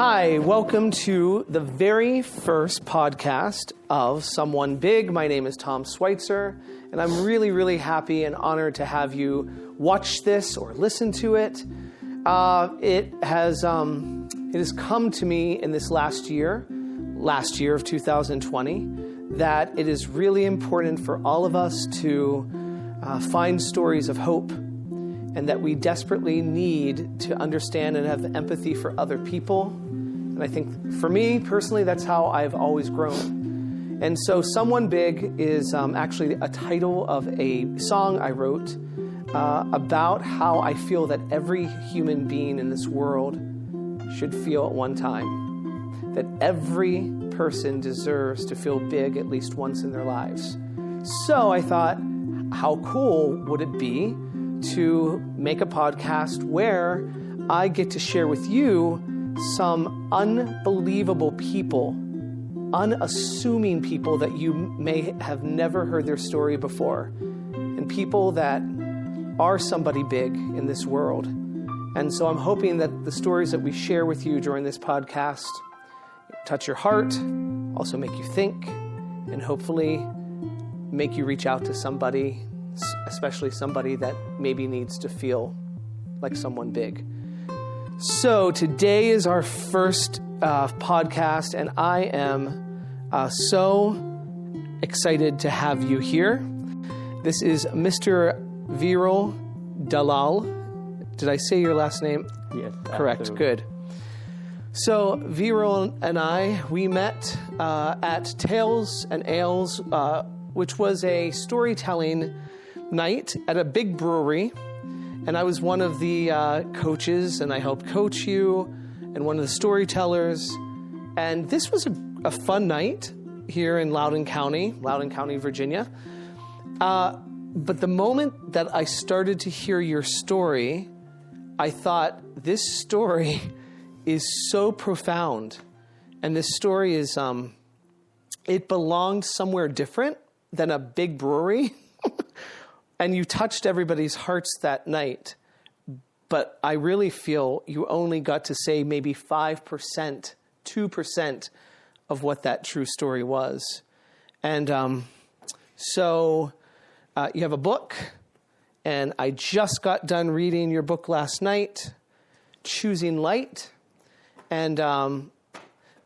Hi, welcome to the very first podcast of Someone Big. My name is Tom Sweitzer, and I'm really, really happy and honored to have you watch this or listen to it. It has come to me in this last year of 2020, that it is really important for all of us to find stories of hope, and that we desperately need to understand and have empathy for other people. And I think for me personally, that's how I've always grown. And so Someone Big is actually a title of a song I wrote about how I feel that every human being in this world should feel at one time. That every person deserves to feel big at least once in their lives. So I thought, how cool would it be to make a podcast where I get to share with you some unbelievable people, unassuming people that you may have never heard their story before, and people that are somebody big in this world. And so I'm hoping that the stories that we share with you during this podcast touch your heart, also make you think, and hopefully make you reach out to somebody, especially somebody that maybe needs to feel like someone big. So today is our first podcast, and I am so excited to have you here. This is Mr. Dalal. Did I say your last name? Yes. Correct. Absolutely. Good. So Virali and I, we met at Tales and Ales, which was a storytelling night at a big brewery. And I was one of the coaches, and I helped coach you, and one of the storytellers. And this was a fun night here in Loudoun County, Virginia. But the moment that I started to hear your story, I thought, this story is so profound. And this story is, it belonged somewhere different than a big brewery. And you touched everybody's hearts that night. But I really feel you only got to say maybe 5%, 2% of what that true story was. And so you have a book, and I just got done reading your book last night, Choosing Light. And I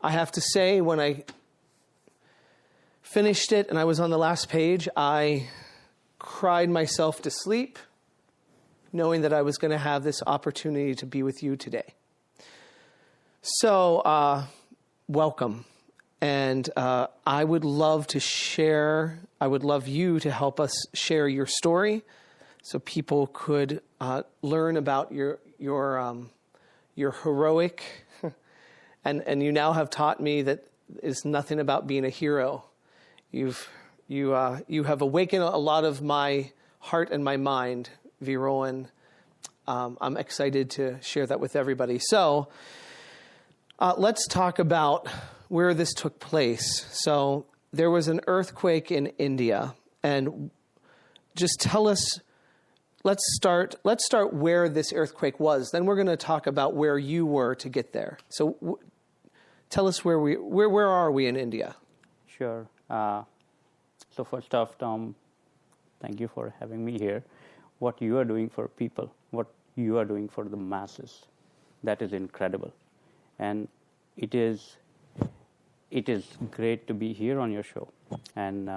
have to say, when I finished it and I was on the last page, I cried myself to sleep, knowing that I was going to have this opportunity to be with you today. So, welcome. And I would love you to help us share your story so people could learn about your heroic, and you now have taught me that it's nothing about being a hero. You have awakened a lot of my heart and my mind, Virali, and I'm excited to share that with everybody. So let's talk about where this took place. So there was an earthquake in India, and just tell us. Let's start where this earthquake was. Then we're going to talk about where you were to get there. So tell us where are we in India? Sure. So first off, Tom, thank you for having me here. What you are doing for people, what you are doing for the masses, that is incredible. And it is great to be here on your show, and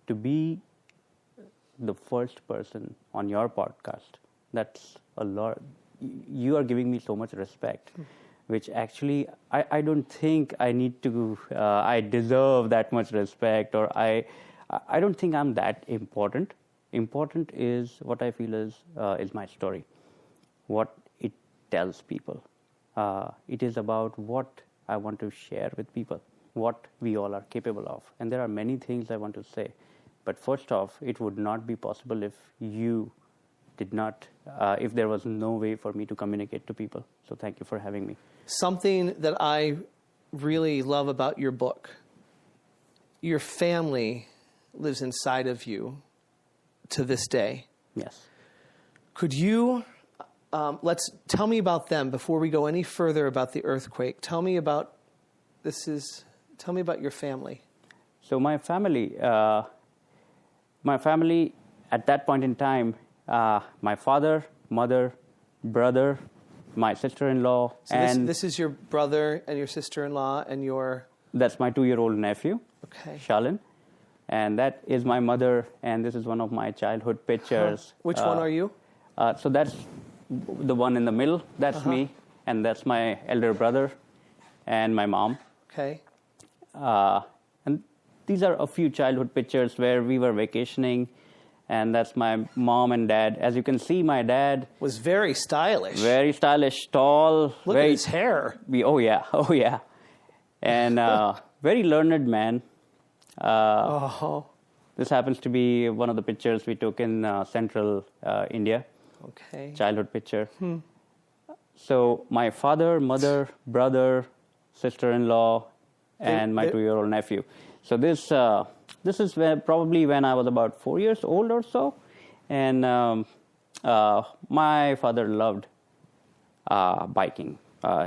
to be the first person on your podcast. That's a lot. You are giving me so much respect, which actually I don't think I need to, I deserve that much respect, or I don't think I'm that important. Important is what I feel is my story, what it tells people. It is about what I want to share with people, what we all are capable of. And there are many things I want to say. But first off, it would not be possible if you did not, if there was no way for me to communicate to people. So thank you for having me. Something that I really love about your book, your family lives inside of you to this day. Yes. Could you let's tell me about them before we go any further about the earthquake. Tell me about your family. So my family at that point in time, my father, mother, brother, my sister-in-law, so and this is your brother and your sister-in-law and your... That's my 2-year-old nephew, okay. Shalin. And that is my mother, and this is one of my childhood pictures. Which one are you? So that's the one in the middle. That's me, and that's my elder brother and my mom. Okay. And these are a few childhood pictures where we were vacationing, and that's my mom and dad. As you can see, my dad was very stylish. Very stylish, tall. Look at his hair. Oh yeah. And very learned man. This happens to be one of the pictures we took in central India. Okay. Childhood picture. So my father, mother, brother, sister-in-law, and my 2-year-old nephew. So this is probably when I was about 4 years old or so, and my father loved biking.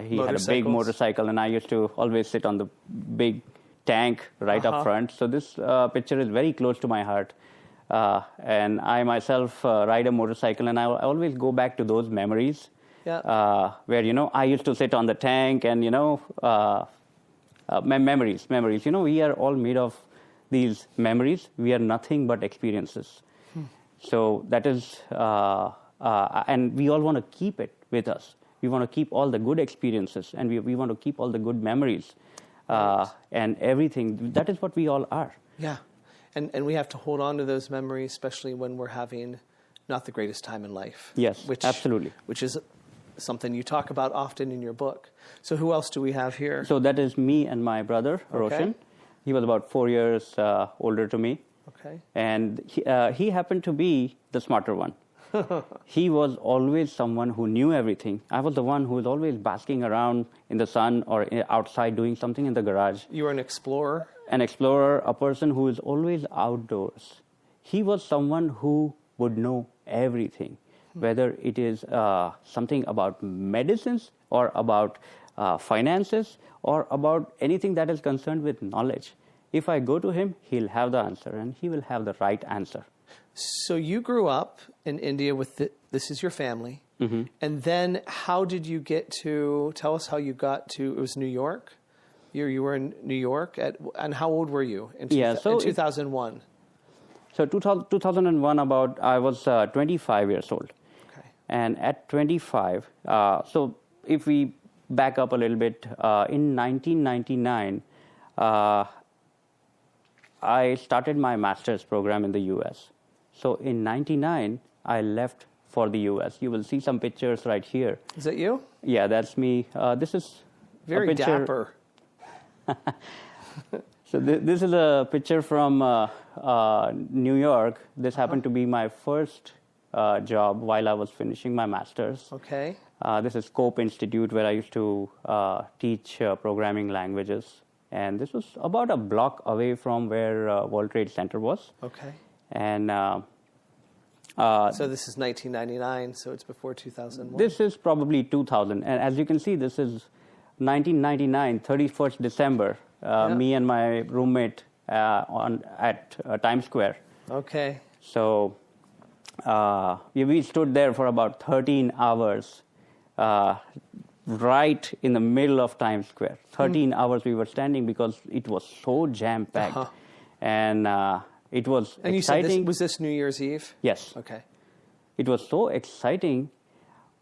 He had a big motorcycle, and I used to always sit on the big tank right up front. So this picture is very close to my heart. And I myself ride a motorcycle, and I always go back to those memories where, I used to sit on the tank and, memories. We are all made of these memories. We are nothing but experiences. So that is, and we all want to keep it with us. We want to keep all the good experiences, and we want to keep all the good memories and everything. That is what we all are. Yeah. And we have to hold on to those memories, especially when we're having not the greatest time in life. Yes, absolutely. Which is something you talk about often in your book. So who else do we have here? So that is me and my brother, Roshan. He was about 4 years older to me. Okay. And he happened to be the smarter one. He was always someone who knew everything. I was the one who was always basking around in the sun or outside doing something in the garage. You were an explorer? An explorer, a person who is always outdoors. He was someone who would know everything, whether it is something about medicines or about finances or about anything that is concerned with knowledge. If I go to him, he'll have the answer, and he will have the right answer. So you grew up in India with this is your family. And then how did you get to, tell us how you got to, it was New York? You were in New York, and how old were you in 2001? So 2001, I was 25 years old. Okay. And at 25, so if we back up a little bit, in 1999, I started my master's program in the U.S. So in 99, I left for the U.S. You will see some pictures right here. Is that you? Yeah, that's me. This is very a picture. Dapper. So this is a picture from New York. This happened to be my first job while I was finishing my master's. Okay. This is Cope Institute, where I used to teach programming languages. And this was about a block away from where World Trade Center was. Okay. And so this is 1999, so it's before 2001. This is probably 2000. And as you can see, this is 1999, 31st December. Me and my roommate at Times Square. Okay. So we stood there for about 13 hours, right in the middle of Times Square. 13 hours we were standing because it was so jam-packed. And it was and exciting. You said was this New Year's Eve? Yes. Okay. It was so exciting.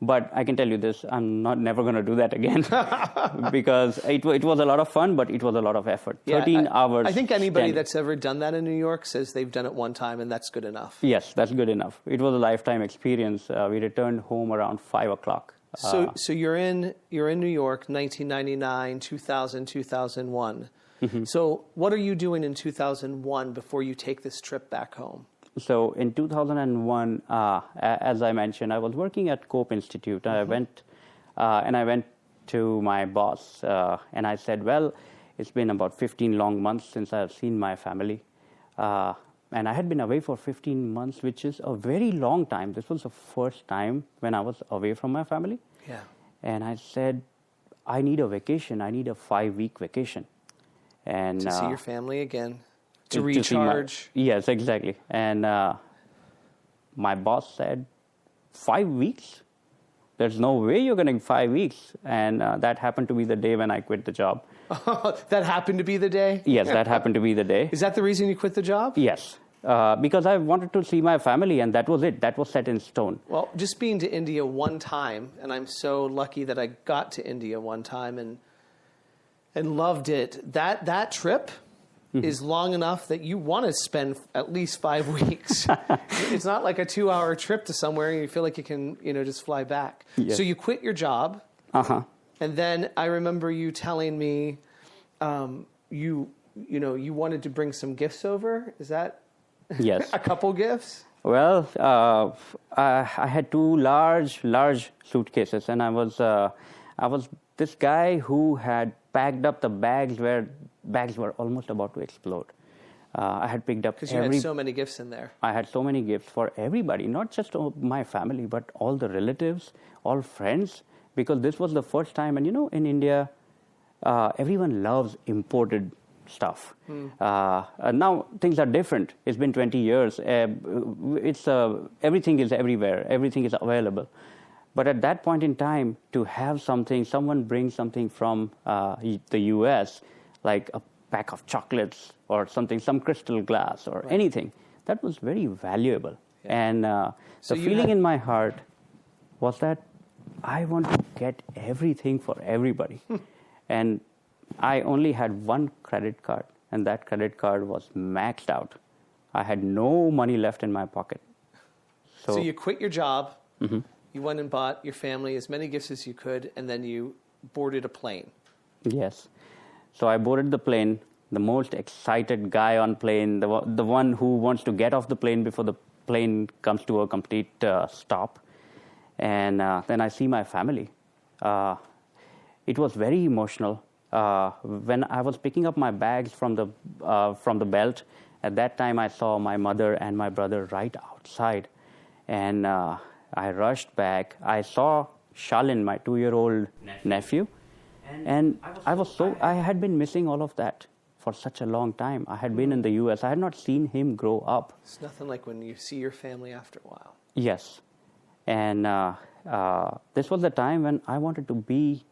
But I can tell you this, I'm never going to do that again because it was a lot of fun, but it was a lot of effort. 13 hours. I think anybody standing. that's ever done that in New York says they've done it one time, and that's good enough. Yes, that's good enough. It was a lifetime experience. We returned home around 5 o'clock. So you're in New York, 1999, 2000, 2001. So what are you doing in 2001 before you take this trip back home? So in 2001, as I mentioned, I was working at Cope Institute. I went to my boss and I said, well, it's been about 15 long months since I've seen my family. and I had been away for 15 months, which is a very long time. This was the first time when I was away from my family. Yeah. And I said, I need a vacation. I need a 5-week vacation. And to see your family again, to see recharge. Yes, exactly. And my boss said, 5 weeks? There's no way you're going to 5 weeks. And that happened to be the day when I quit the job. That happened to be the day? Yes, that happened to be the day. Is that the reason you quit the job? Yes. Because I wanted to see my family, and that was it. That was set in stone. Well, just being to India one time, and I'm so lucky that I got to India one time and loved it. That trip is long enough that you want to spend at least 5 weeks. It's not like a 2-hour trip to somewhere and you feel like you can, just fly back. Yes. So you quit your job. Uh-huh. And then I remember you telling me you wanted to bring some gifts over. Is that Yes. a couple gifts? Well, I had 2 large suitcases, and I was this guy who had packed up the bags where bags were almost about to explode. I had picked up because you had so many gifts in there. I had so many gifts for everybody, not just my family, but all the relatives, all friends, because this was the first time. And in India, everyone loves imported stuff. Now things are different. It's been 20 years. Everything is everywhere. Everything is available. But at that point in time, to have someone brings something from the U.S., like a pack of chocolates or something, some crystal glass or anything, that was very valuable. Yeah. And the feeling in my heart was that I want to get everything for everybody. And I only had one credit card, and that credit card was maxed out. I had no money left in my pocket. So you quit your job, you went and bought your family as many gifts as you could, and then you boarded a plane. Yes. So I boarded the plane, the most excited guy on plane, the one who wants to get off the plane before the plane comes to a complete stop. And then I see my family. It was very emotional. When I was picking up my bags from the belt, at that time I saw my mother and my brother right outside. And I rushed back. I saw Shalin, my 2-year-old nephew. And I had been missing all of that for such a long time. I had been in the U.S. I had not seen him grow up. It's nothing like when you see your family after a while. Yes. And this was the time when I wanted to be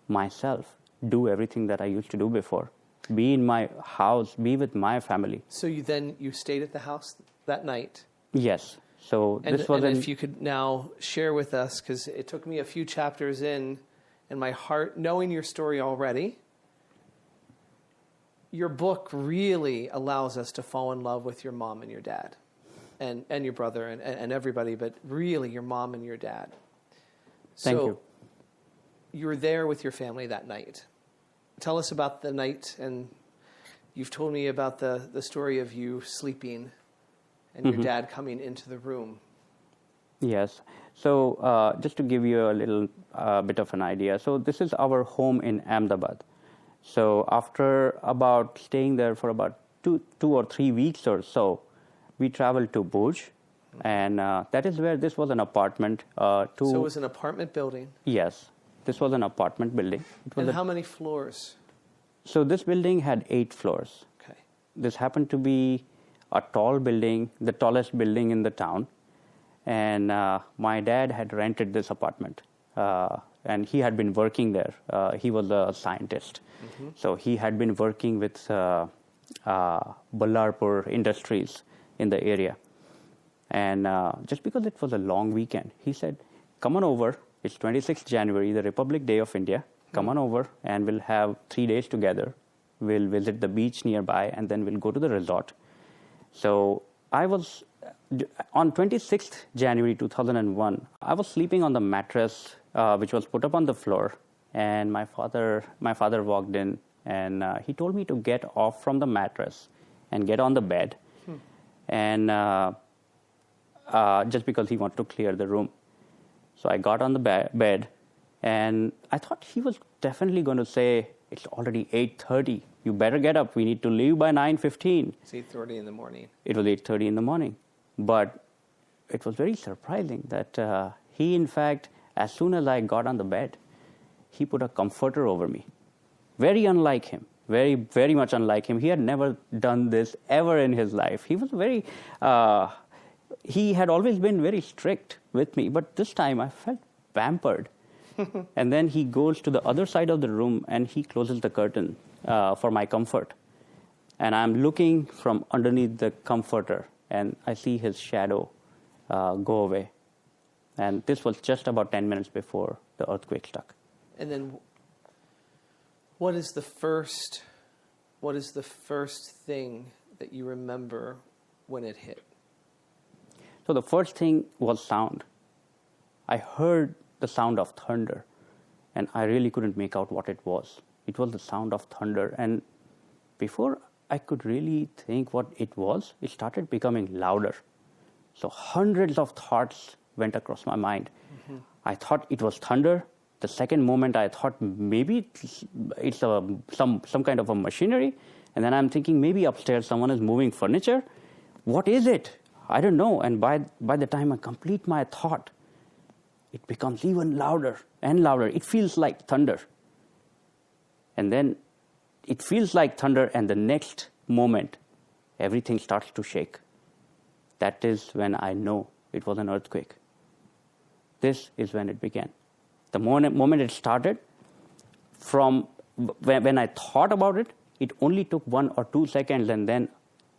myself, do everything that I used to do before, be in my house, be with my family. So you stayed at the house that night? Yes. So this was. And if you could now share with us, because it took me a few chapters in my heart, knowing your story already. Your book really allows us to fall in love with your mom and your dad, and your brother and everybody, but really your mom and your dad. Thank you. You were there with your family that night. Tell us about the night, and you've told me about the story of you sleeping and your dad coming into the room. Yes. So just to give you a little bit of an idea, so this is our home in Ahmedabad. So after staying there for about two or 3 weeks or so, we traveled to Bhuj, and that is where this was an apartment. So it was an apartment building? Yes. This was an apartment building. And how many floors? So this building had 8 floors. Okay. This happened to be a tall building, the tallest building in the town. And my dad had rented this apartment. And he had been working there. He was a scientist. So he had been working with Ballarpur Industries in the area. And just because it was a long weekend, he said, come on over. It's 26th January, the Republic Day of India. Come on over and we'll have 3 days together. We'll visit the beach nearby and then we'll go to the resort. So I was, on 26th January 2001, I was sleeping on the mattress which was put up on the floor. And my father walked in and he told me to get off from the mattress and get on the bed. And just because he wanted to clear the room. So I got on the bed, and I thought he was definitely going to say, it's already 8:30. You better get up. We need to leave by 9:15. It's 8:30 in the morning. It was 8:30 in the morning. But it was very surprising that he, in fact, as soon as I got on the bed, he put a comforter over me. Very unlike him. Very, very much unlike him. He had never done this ever in his life. He was very... he had always been very strict with me. But this time I felt pampered. And then he goes to the other side of the room and he closes the curtain for my comfort. And I'm looking from underneath the comforter and I see his shadow go away. And this was just about 10 minutes before the earthquake struck. And then what is the first thing that you remember when it hit? So the first thing was sound. I heard the sound of thunder, and I really couldn't make out what it was. It was the sound of thunder, and before I could really think what it was, it started becoming louder. So hundreds of thoughts went across my mind. Mm-hmm. I thought it was thunder. The second moment I thought maybe it's some kind of a machinery, and then I'm thinking maybe upstairs someone is moving furniture. What is it? I don't know. And by the time I complete my thought, it becomes even louder and louder. It feels like thunder. And then it feels like thunder, and the next moment, everything starts to shake. That is when I know it was an earthquake. This is when it began. The moment it started, from when I thought about it, it only took 1 or 2 seconds, and then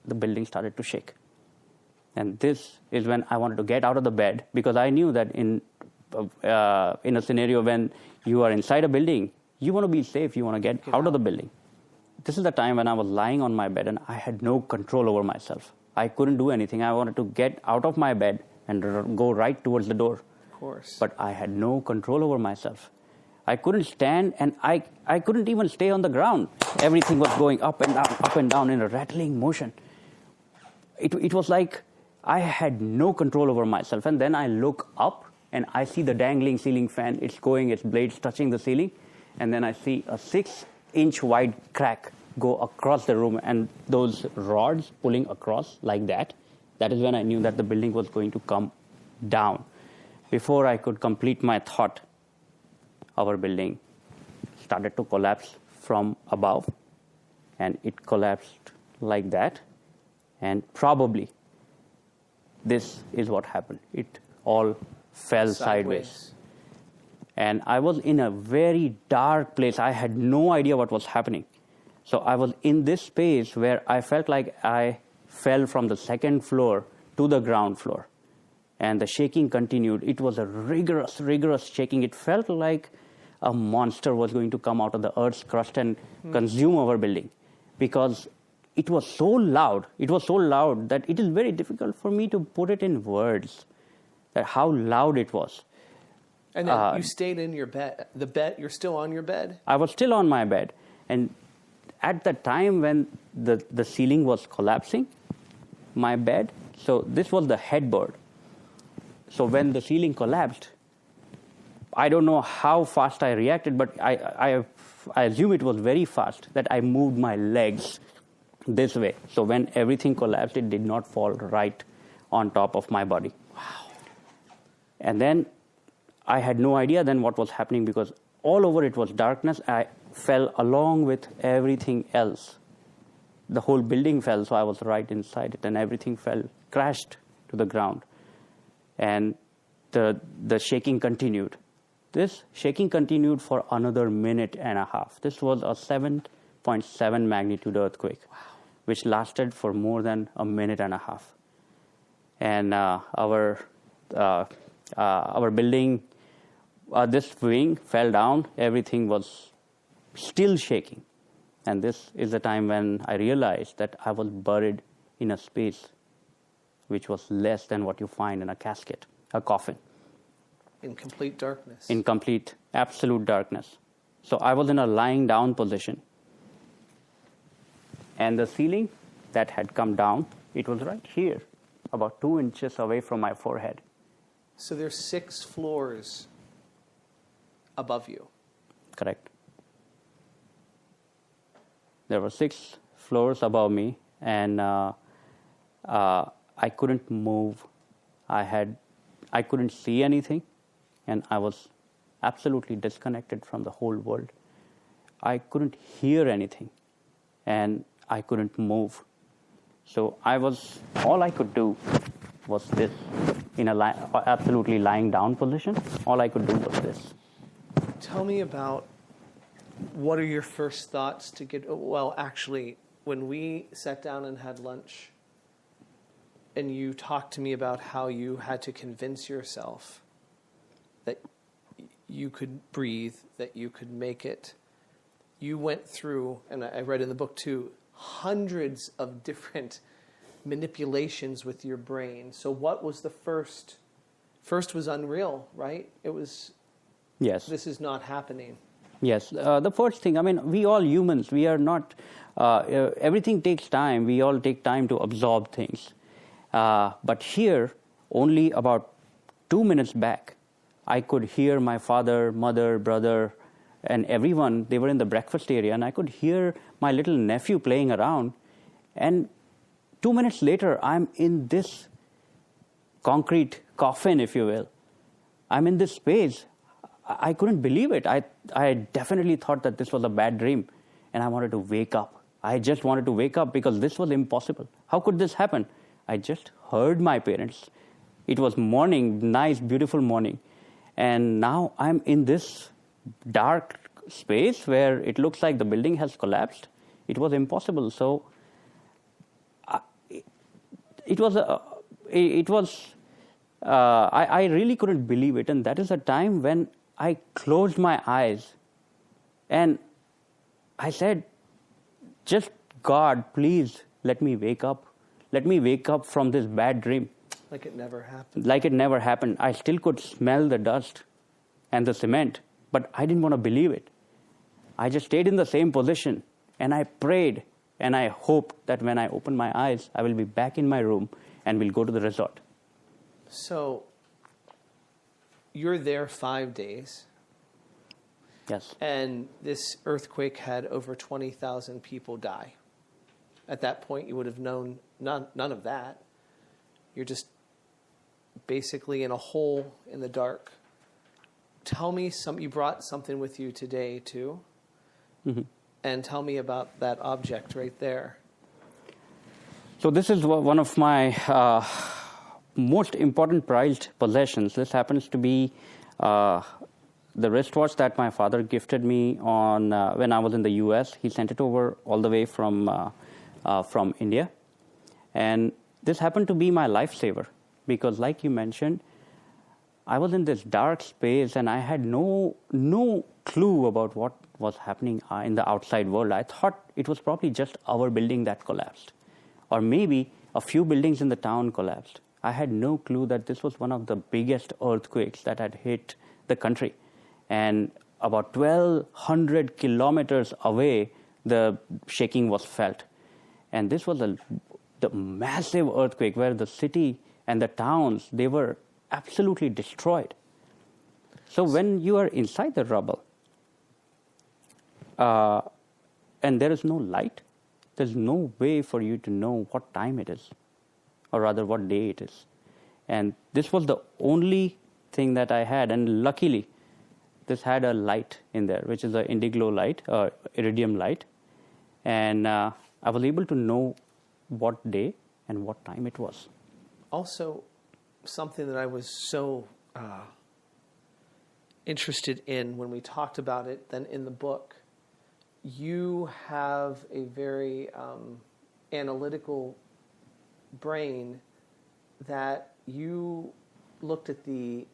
the building started to shake. And this is when I wanted to get out of the bed, because I knew that in a scenario when you are inside a building, you want to be safe, you want to get out of the building. This is the time when I was lying on my bed and I had no control over myself. I couldn't do anything. I wanted to get out of my bed and go right towards the door. Of course. But I had no control over myself. I couldn't stand, and I couldn't even stay on the ground. Everything was going up and down in a rattling motion. It was like I had no control over myself. And then I look up and I see the dangling ceiling fan. It's going, its blades touching the ceiling. And then I see a 6-inch wide crack go across the room, and those rods pulling across like that. That is when I knew that the building was going to come down. Before I could complete my thought, our building started to collapse from above, and it collapsed like that. And probably this is what happened. It all fell sideways. And I was in a very dark place. I had no idea what was happening. So I was in this space where I felt like I fell from the second floor to the ground floor. And the shaking continued. It was a rigorous shaking. It felt like a monster was going to come out of the earth's crust and consume our building. Because it was so loud. It was so loud that it is very difficult for me to put it in words, that how loud it was. And then you stayed in your bed. You're still on your bed? I was still on my bed. And at the time when the ceiling was collapsing, my bed, so this was the headboard. So when the ceiling collapsed, I don't know how fast I reacted, but I assume it was very fast, that I moved my legs this way. So when everything collapsed, it did not fall right on top of my body. Wow. And then I had no idea then what was happening, because all over it was darkness. I fell along with everything else. The whole building fell, so I was right inside it, and everything crashed to the ground. And the shaking continued. This shaking continued for another minute and a half. This was a 7.7 magnitude earthquake, which lasted for more than a minute and a half. And our building, this wing fell down. Everything was still shaking. And this is the time when I realized that I was buried in a space which was less than what you find in a casket, a coffin. In complete darkness. In complete, absolute darkness. So I was in a lying down position. And the ceiling that had come down, it was right here, about 2 inches away from my forehead. So there's 6 floors above you. Correct. There were 6 floors above me, and I couldn't move. I couldn't see anything, and I was absolutely disconnected from the whole world. I couldn't hear anything, and I couldn't move. So all I could do was this, in absolutely lying down position. All I could do was this. Tell me about, what are your first thoughts to get, well, actually, when we sat down and had lunch, and you talked to me about how you had to convince yourself that you could breathe, that you could make it, you went through, and I read in the book too, hundreds of different manipulations with your brain. So what was the first? First was unreal, right? It was, yes, this is not happening. Yes. The first thing, I mean, we all humans, we are not, everything takes time. We all take time to absorb things. But here, only about 2 minutes back, I could hear my father, mother, brother, and everyone. They were in the breakfast area, and I could hear my little nephew playing around. And 2 minutes later, I'm in this concrete coffin, if you will. I'm in this space. I couldn't believe it. I definitely thought that this was a bad dream, and I wanted to wake up. I just wanted to wake up because this was impossible. How could this happen? I just heard my parents. It was morning, nice, beautiful morning. And now I'm in this dark space where it looks like the building has collapsed. It was impossible. So I really couldn't believe it. And that is a time when I closed my eyes and I said, just God, please let me wake up. Let me wake up from this bad dream. Like it never happened. Like it never happened. I still could smell the dust and the cement, but I didn't want to believe it. I just stayed in the same position and I prayed and I hoped that when I open my eyes, I will be back in my room and we'll go to the resort. So you're there 5 days. Yes. And this earthquake had over 20,000 people die. At that point, you would have known none of that. You're just basically in a hole in the dark. Tell me you brought something with you today too. Mm-hmm. And tell me about that object right there. So this is one of my most important prized possessions. This happens to be the wristwatch that my father gifted me on when I was in the U.S. He sent it over all the way from India. And this happened to be my lifesaver because, like you mentioned, I was in this dark space and I had no clue about what was happening in the outside world. I thought it was probably just our building that collapsed, or maybe a few buildings in the town collapsed. I had no clue that this was one of the biggest earthquakes that had hit the country. And about 1,200 kilometers away, the shaking was felt. And this was the massive earthquake where the city and the towns, they were absolutely destroyed. So when you are inside the rubble, and there is no light, there's no way for you to know what time it is, or rather what day it is. And this was the only thing that I had. And luckily, this had a light in there, which is an indigo light, or iridium light. And I was able to know what day and what time it was. Also, something that I was so interested in when we talked about it, then in the book, you have a very analytical brain that you looked at the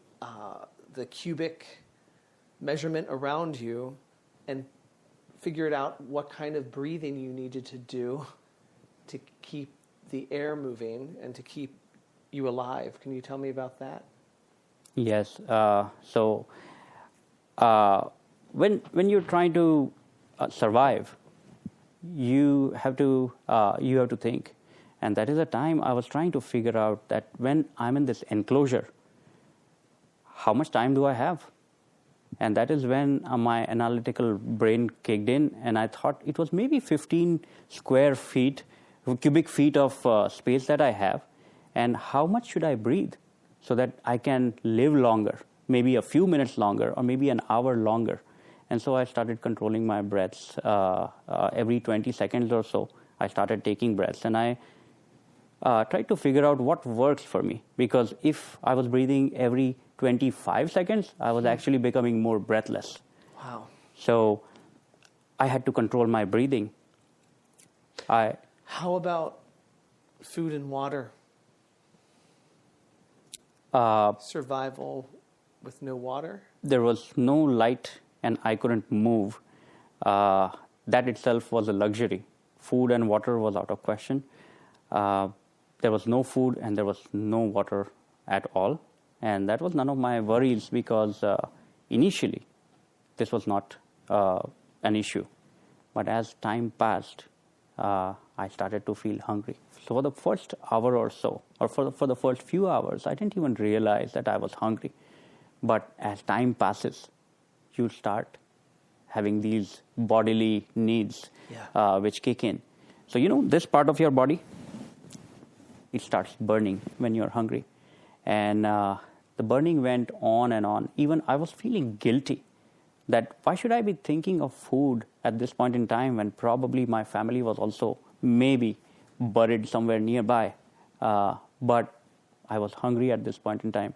cubic measurement around you and figured out what kind of breathing you needed to do to keep the air moving and to keep you alive. Can you tell me about that? Yes. So when you're trying to survive, you have to think, and that is a time I was trying to figure out that when I'm in this enclosure, how much time do I have? And that is when my analytical brain kicked in, and I thought it was maybe 15 cubic feet of space that I have, and how much should I breathe so that I can live longer, maybe a few minutes longer, or maybe an hour longer. And so I started controlling my breaths. Every 20 seconds or so, I started taking breaths, and I tried to figure out what works for me. Because if I was breathing every 25 seconds, I was actually becoming more breathless. Wow. So I had to control my breathing. How about food and water? Survival with no water? There was no light and I couldn't move. That itself was a luxury. Food and water was out of question. There was no food and there was no water at all. And that was none of my worries because initially this was not an issue. But as time passed, I started to feel hungry. So for the first hour or so, or for the first few hours, I didn't even realize that I was hungry. But as time passes, you start having these bodily needs which kick in. So, this part of your body, it starts burning when you're hungry. And the burning went on and on. Even I was feeling guilty that why should I be thinking of food at this point in time when probably my family was also maybe buried somewhere nearby. But I was hungry at this point in time.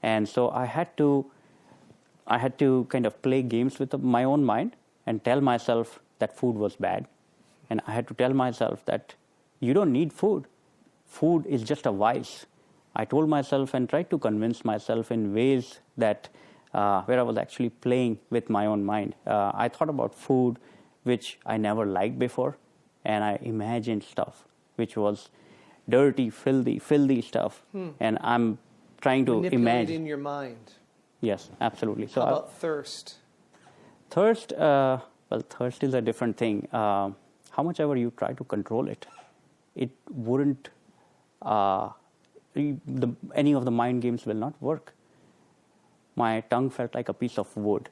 And so I had to kind of play games with my own mind and tell myself that food was bad. And I had to tell myself that you don't need food. Food is just a vice. I told myself and tried to convince myself in ways that where I was actually playing with my own mind. I thought about food which I never liked before, and I imagined stuff which was dirty, filthy stuff. And I'm trying to imagine. Manipulate in your mind. Yes, absolutely. So how about thirst? Thirst, thirst is a different thing. How much ever you try to control it, it wouldn't, any of the mind games will not work. My tongue felt like a piece of wood.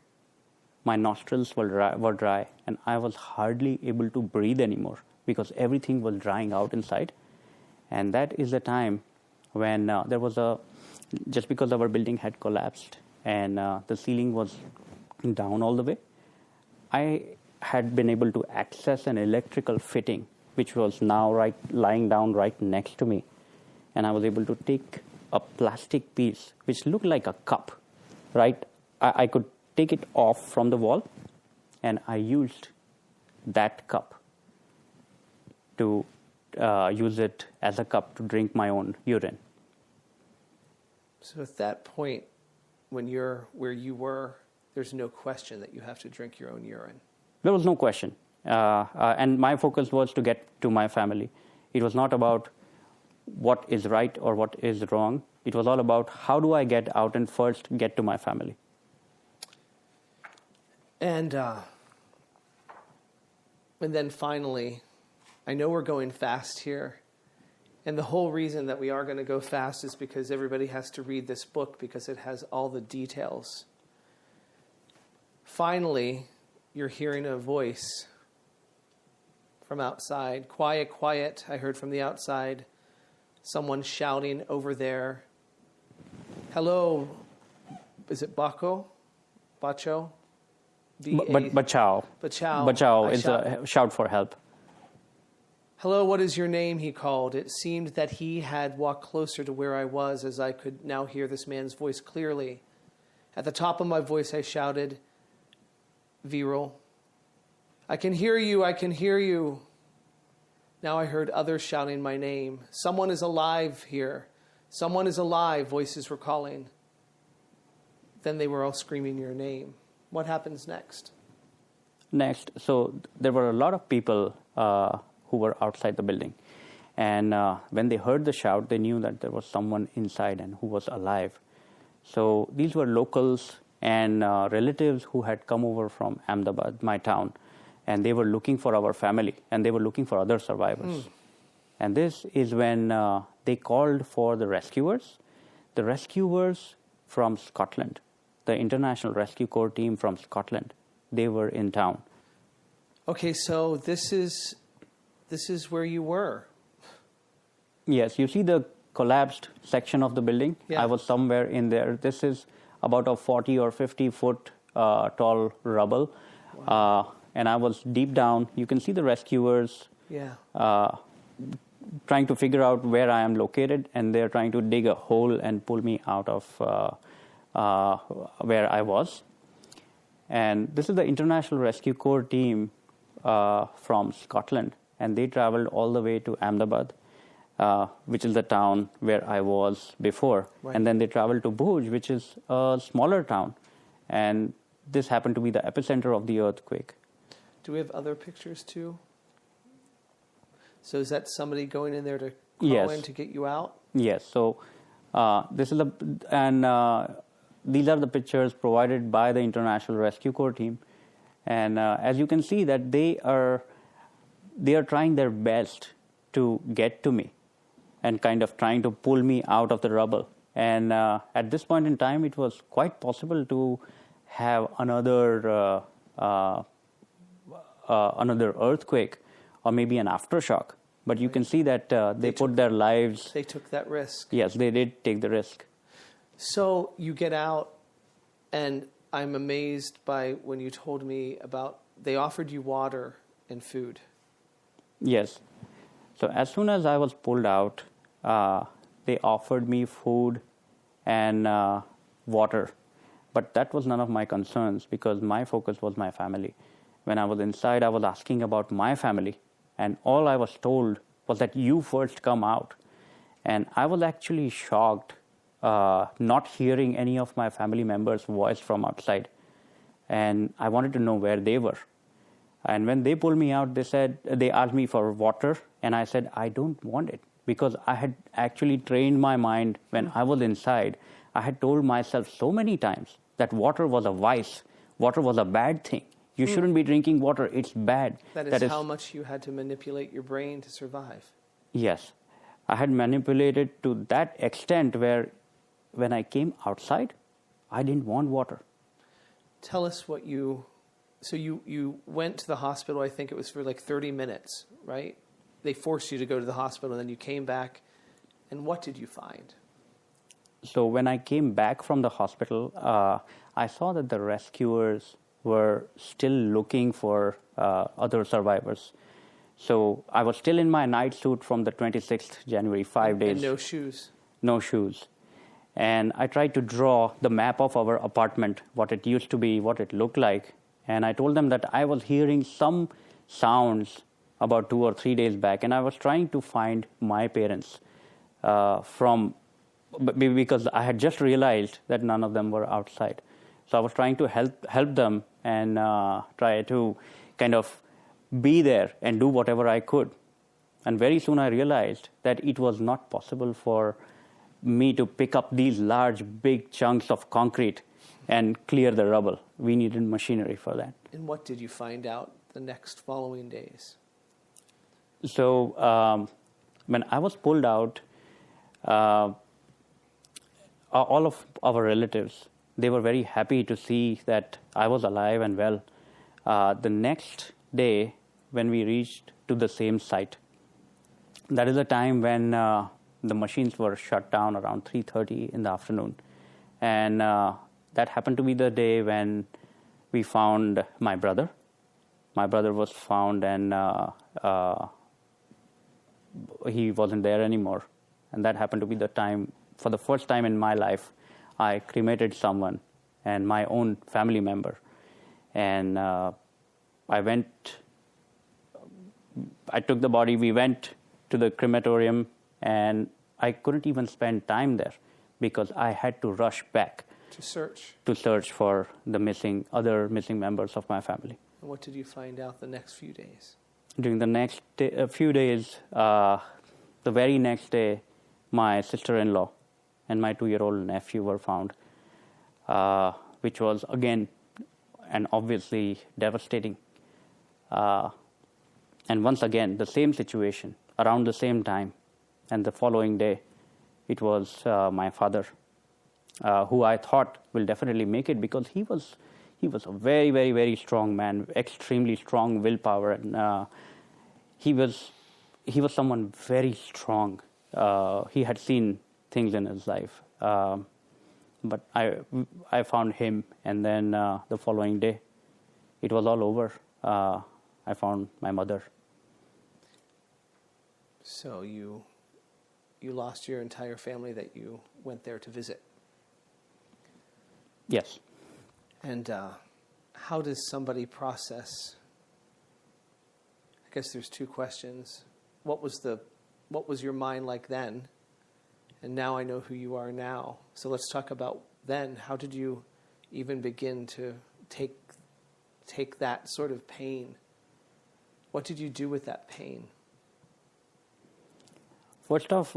My nostrils were dry, and I was hardly able to breathe anymore because everything was drying out inside. And that is the time when there was just because our building had collapsed and the ceiling was down all the way, I had been able to access an electrical fitting, which was now lying down right next to me. And I was able to take a plastic piece, which looked like a cup, right? I could take it off from the wall, and I used that cup to use it as a cup to drink my own urine. So at that point, when you're where you were, there's no question that you have to drink your own urine. There was no question. And my focus was to get to my family. It was not about what is right or what is wrong. It was all about how do I get out and first get to my family. And then finally, I know we're going fast here. And the whole reason that we are going to go fast is because everybody has to read this book because it has all the details. Finally, you're hearing a voice from outside. Quiet, quiet, I heard from the outside. Someone shouting over there. Hello, is it Bacho? Bachao? Bachao. Bachao is a shout for help. Hello, what is your name? He called. It seemed that he had walked closer to where I was as I could now hear this man's voice clearly. At the top of my voice, I shouted, Virali. I can hear you, I can hear you. Now I heard others shouting my name. Someone is alive here. Someone is alive, voices were calling. Then they were all screaming your name. What happens next? Next, so there were a lot of people who were outside the building. And when they heard the shout, they knew that there was someone inside and who was alive. So these were locals and relatives who had come over from Ahmedabad, my town. And they were looking for our family, and they were looking for other survivors. And this is when they called for the rescuers from Scotland. the International Rescue Corps team from Scotland. They were in town. Okay, so this is where you were. Yes, you see the collapsed section of the building? Yeah. I was somewhere in there. This is about a 40 or 50 foot tall rubble. Wow. And I was deep down. You can see the rescuers trying to figure out where I am located, and they're trying to dig a hole and pull me out of where I was. And this is the International Rescue Corps team from Scotland, and they traveled all the way to Ahmedabad, which is the town where I was before. Right. And then they traveled to Bhuj, which is a smaller town. And this happened to be the epicenter of the earthquake. Do we have other pictures too? So is that somebody going in there to crawl Yes. in to get you out? Yes. So these are the pictures provided by the International Rescue Corps team. And as you can see that they are trying their best to get to me and kind of trying to pull me out of the rubble. And at this point in time, it was quite possible to have another earthquake or maybe an aftershock. But you can see that they put their lives. They took that risk. Yes, they did take the risk. So you get out, and I'm amazed by when you told me about they offered you water and food. Yes. So as soon as I was pulled out, they offered me food and water. But that was none of my concerns because my focus was my family. When I was inside, I was asking about my family. And all I was told was that you first come out. And I was actually shocked not hearing any of my family members' voice from outside. And I wanted to know where they were. And when they pulled me out, they asked me for water. And I said, I don't want it. Because I had actually trained my mind when I was inside. I had told myself so many times that water was a vice. Water was a bad thing. You shouldn't be drinking water. It's bad. That is how much you had to manipulate your brain to survive. Yes. I had manipulated to that extent where when I came outside, I didn't want water. Tell us what you... So you went to the hospital, I think it was for like 30 minutes, right? They forced you to go to the hospital, and then you came back. And what did you find? So when I came back from the hospital, I saw that the rescuers were still looking for other survivors. So I was still in my night suit from the 26th January, 5 days. And no shoes. No shoes. And I tried to draw the map of our apartment, what it used to be, what it looked like. And I told them that I was hearing some sounds about 2 or 3 days back. And I was trying to find my parents because I had just realized that none of them were outside. So I was trying to help them and try to kind of be there and do whatever I could. And very soon I realized that it was not possible for me to pick up these large, big chunks of concrete and clear the rubble. We needed machinery for that. And what did you find out the next following days? So when I was pulled out, all of our relatives, they were very happy to see that I was alive and well. The next day, when we reached to the same site, that is the time when the machines were shut down around 3:30 in the afternoon. And that happened to be the day when we found my brother. My brother was found and he wasn't there anymore. And that happened to be the time, for the first time in my life, I cremated someone and my own family member. And I took the body, we went to the crematorium, and I couldn't even spend time there because I had to rush back to search for the other missing members of my family. And what did you find out the next few days? During the next few days, the very next day, my sister-in-law and my 2-year-old nephew were found, which was, again, and obviously devastating. And once again, the same situation, around the same time, and the following day, it was my father. who I thought will definitely make it, because he was a very, very, very strong man, extremely strong willpower, and he was someone very strong. He had seen things in his life, but I found him, and then the following day, it was all over. I found my mother. So you lost your entire family that you went there to visit. Yes. And how does somebody process? I guess there's two questions. What was your mind like then? And now I know who you are now. So let's talk about then. How did you even begin to take that sort of pain? What did you do with that pain? First off,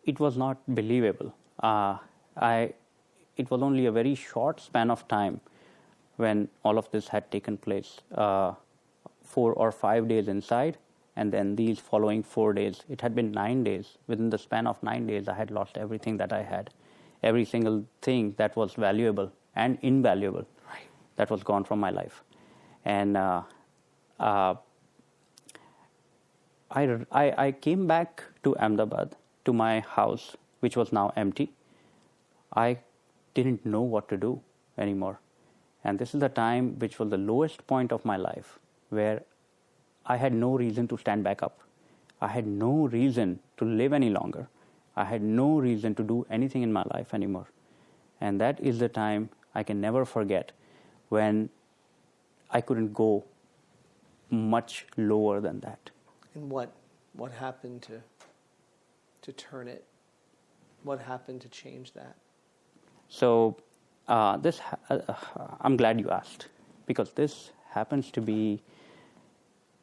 it was not believable. It was only a very short span of time when all of this had taken place. 4 or 5 days inside, and then these following 4 days. It had been 9 days. Within the span of 9 days, I had lost everything that I had. Every single thing that was valuable and invaluable, right, that was gone from my life. And I came back to Ahmedabad, to my house, which was now empty. I didn't know what to do anymore. And this is the time which was the lowest point of my life, where I had no reason to stand back up. I had no reason to live any longer. I had no reason to do anything in my life anymore. And that is the time I can never forget, when I couldn't go much lower than that. And what happened to turn it? What happened to change that? So I'm glad you asked, because this happens to be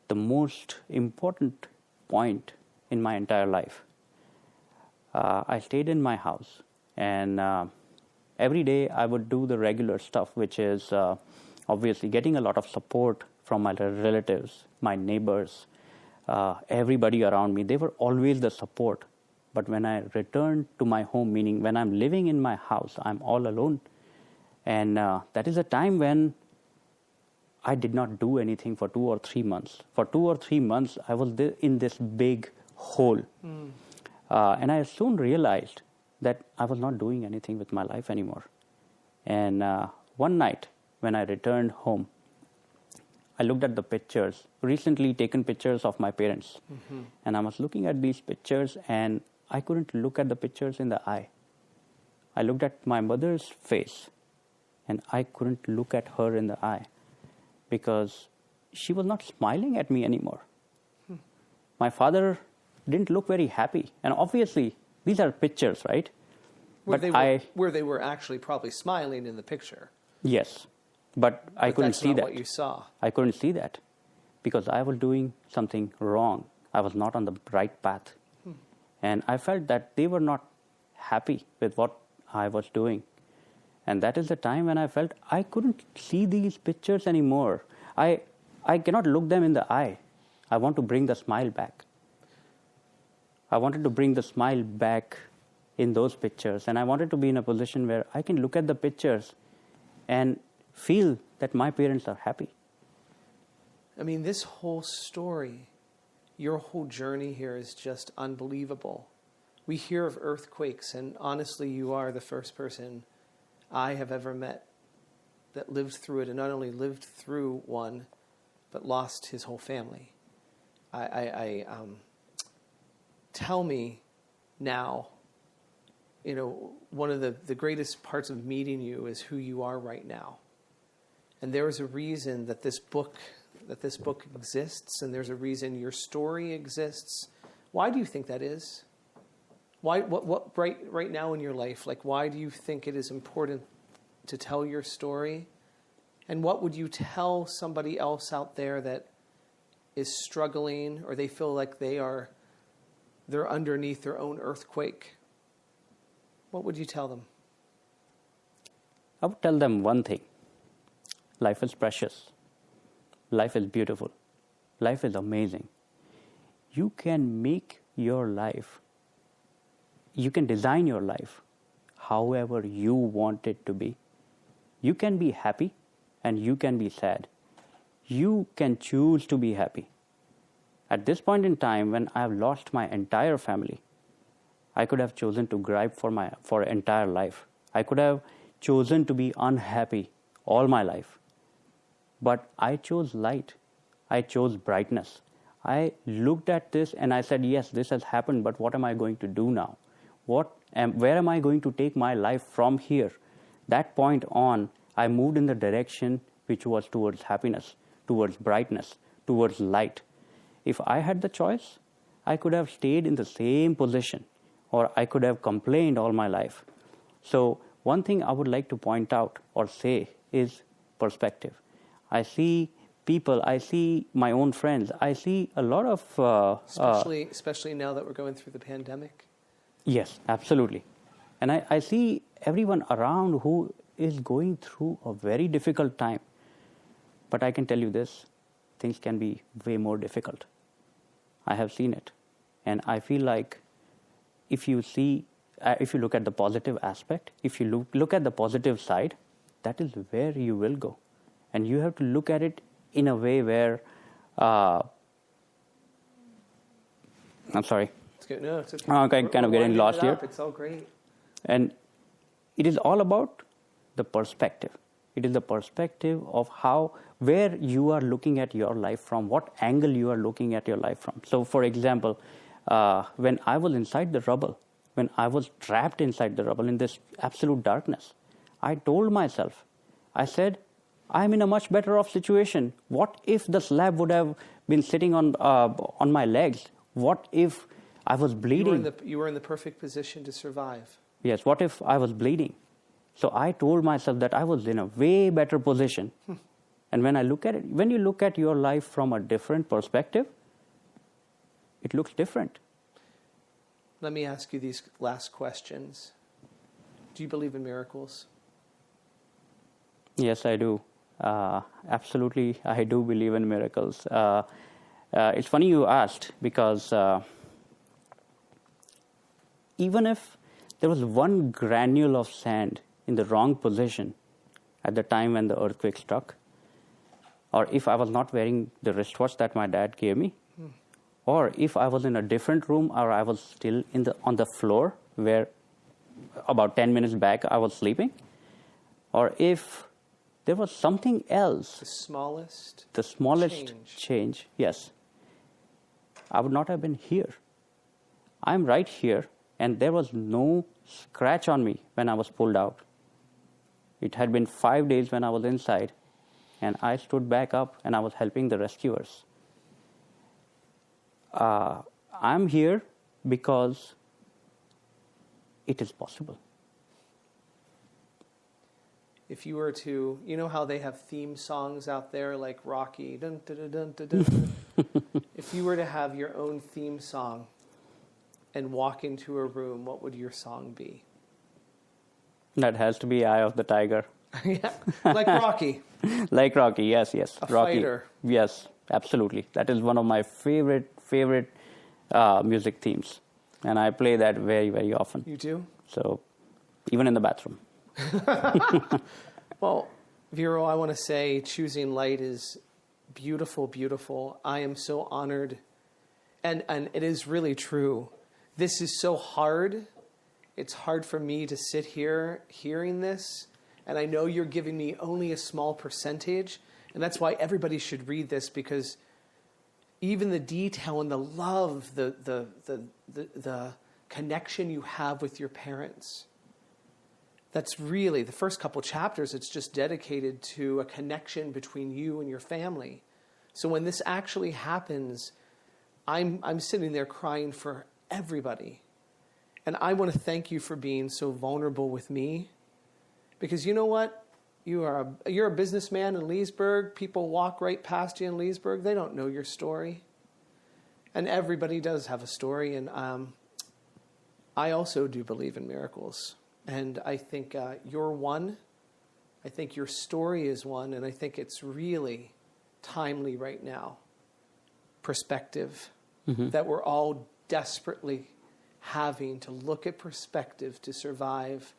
the most important point in my entire life. I stayed in my house, and every day I would do the regular stuff, which is obviously getting a lot of support from my relatives, my neighbors, everybody around me. They were always the support. But when I returned to my home, meaning when I'm living in my house, I'm all alone. And that is a time when I did not do anything for 2 or 3 months. For 2 or 3 months, I was in this big hole. And I soon realized that I was not doing anything with my life anymore. And one night, when I returned home, I looked at the pictures, recently taken pictures of my parents. Mm-hmm. And I was looking at these pictures, and I couldn't look at the pictures in the eye. I looked at my mother's face, and I couldn't look at her in the eye, because she was not smiling at me anymore. My father didn't look very happy. And obviously, these are pictures, right? Where they were actually probably smiling in the picture. Yes. But I couldn't see that. That's not what you saw. I couldn't see that, because I was doing something wrong. I was not on the right path. And I felt that they were not happy with what I was doing. And that is the time when I felt I couldn't see these pictures anymore. I cannot look them in the eye. I want to bring the smile back. I wanted to bring the smile back in those pictures. And I wanted to be in a position where I can look at the pictures and feel that my parents are happy. I mean, this whole story, your whole journey here is just unbelievable. We hear of earthquakes, and honestly, you are the first person I have ever met that lived through it, and not only lived through one, but lost his whole family. Tell me now, one of the greatest parts of meeting you is who you are right now. And there is a reason that this book exists, and there's a reason your story exists. Why do you think that is? Why? What right now in your life? Like, why do you think it is important to tell your story? And what would you tell somebody else out there that is struggling, or they feel like they're underneath their own earthquake? What would you tell them? I would tell them one thing. Life is precious. Life is beautiful. Life is amazing. You can make your life, you can design your life however you want it to be. You can be happy and you can be sad. You can choose to be happy. At this point in time, when I have lost my entire family, I could have chosen to grieve for entire life. I could have chosen to be unhappy all my life. But I chose light. I chose brightness. I looked at this and I said, yes, this has happened, but what am I going to do now? Where am I going to take my life from here? That point on, I moved in the direction which was towards happiness, towards brightness, towards light. If I had the choice, I could have stayed in the same position, or I could have complained all my life. So one thing I would like to point out or say is perspective. I see people, I see my own friends, I see a lot of... especially now that we're going through the pandemic. Yes, absolutely. And I see everyone around who is going through a very difficult time. But I can tell you this, things can be way more difficult. I have seen it. And I feel like if you look at the positive aspect, if you look at the positive side, that is where you will go. And you have to look at it in a way where... I'm sorry. It's good. No, it's okay. I'm kind of getting lost here. It's all great. And it is all about the perspective. It is the perspective of where you are looking at your life from, what angle you are looking at your life from. So, for example, when I was inside the rubble, when I was trapped inside the rubble in this absolute darkness, I told myself, I said, I'm in a much better off situation. What if the slab would have been sitting on my legs? What if I was bleeding? You were in the perfect position to survive. Yes, what if I was bleeding? So I told myself that I was in a way better position. And when you look at your life from a different perspective, it looks different. Let me ask you these last questions. Do you believe in miracles? Yes, I do. Absolutely, I do believe in miracles. It's funny you asked, because even if there was one granule of sand in the wrong position at the time when the earthquake struck, or if I was not wearing the wristwatch that my dad gave me, or if I was in a different room, or I was still on the floor where about 10 minutes back I was sleeping, or if there was something else, the smallest change, yes, I would not have been here. I'm right here, and there was no scratch on me when I was pulled out. It had been 5 days when I was inside, and I stood back up and I was helping the rescuers. I'm here because it is possible. If you were to, you know how they have theme songs out there like Rocky, dun, dun, dun, dun, dun, dun. If you were to have your own theme song and walk into a room, what would your song be? That has to be Eye of the Tiger. Yeah, like Rocky. Like Rocky, yes. A Rocky. fighter. Yes, absolutely. That is one of my favorite music themes. And I play that very, very often. You do? So, even in the bathroom. Well, Viro, I want to say choosing light is beautiful, beautiful. I am so honored. And it is really true. This is so hard. It's hard for me to sit here hearing this. And I know you're giving me only a small percentage. And that's why everybody should read this, because even the detail and the love, the connection you have with your parents, that's really, the first couple chapters, it's just dedicated to a connection between you and your family. So when this actually happens, I'm sitting there crying for everybody. And I want to thank you for being so vulnerable with me. Because you know what? You're a businessman in Leesburg. People walk right past you in Leesburg. They don't know your story. And everybody does have a story. And I also do believe in miracles. And I think you're one. I think your story is one. And I think it's really timely right now. Perspective. Mm-hmm. That we're all desperately having to look at perspective to survive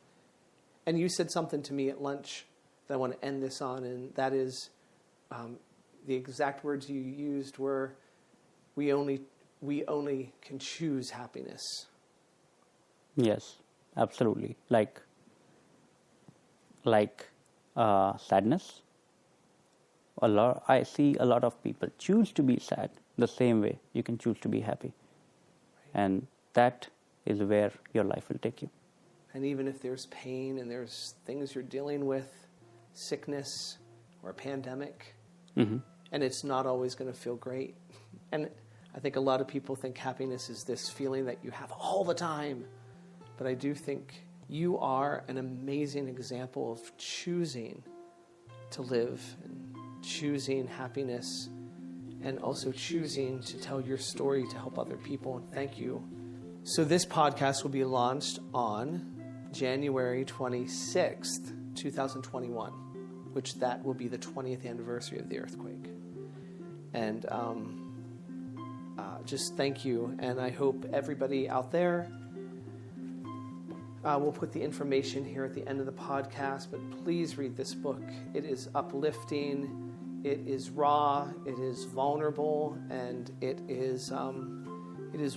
And you said something to me at lunch that I want to end this on, and that is the exact words you used were, we only can choose happiness. Yes, absolutely. Like sadness. I see a lot of people choose to be sad the same way you can choose to be happy. And that is where your life will take you. And even if there's pain and there's things you're dealing with, sickness or a pandemic, Mm-hmm. and it's not always going to feel great. And I think a lot of people think happiness is this feeling that you have all the time. But I do think you are an amazing example of choosing to live and choosing happiness and also choosing to tell your story to help other people. And thank you. So this podcast will be launched on January 26th, 2021, which that will be the 20th anniversary of the earthquake. And just thank you. And I hope everybody out there, we'll put the information here at the end of the podcast, but please read this book. It is uplifting, it is raw, it is vulnerable, and it is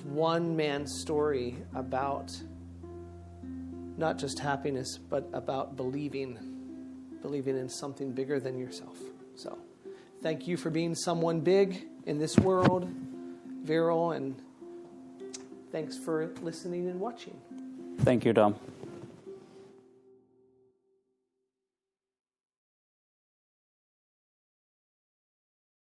one man's story about not just happiness, but about believing in something bigger than yourself. So thank you for being someone big in this world, Viral, and thanks for listening and watching. Thank you, Tom.